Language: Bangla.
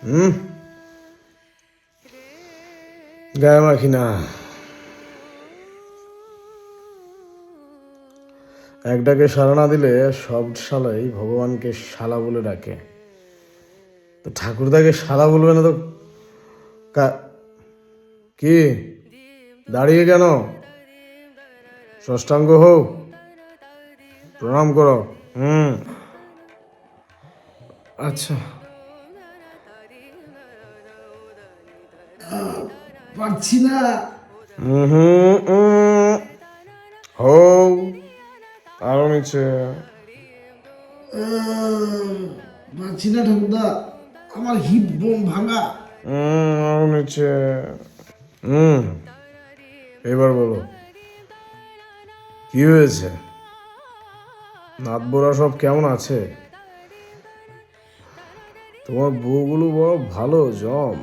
হুম, গায়ে মাখি না। এক ডাকে সাড়া না দিলে সব শালাই ভগবানকে শালা বলে ডাকে। তো ঠাকুরদাকে শালা বলবে না তো কি দাঁড়িয়ে কেন? ষষ্ঠাঙ্গ হও, প্রণাম করো। আচ্ছা, পারছি না। হও, আরো নিচে। পারছি না ঠাকুরদা, আমার হিপ বোন ভাঙা। আরো নিচে। হুম, এবার বলো কি হয়েছে? নাতবোরা সব কেমন আছে? তোমার বউগুলো বড় ভালো জম।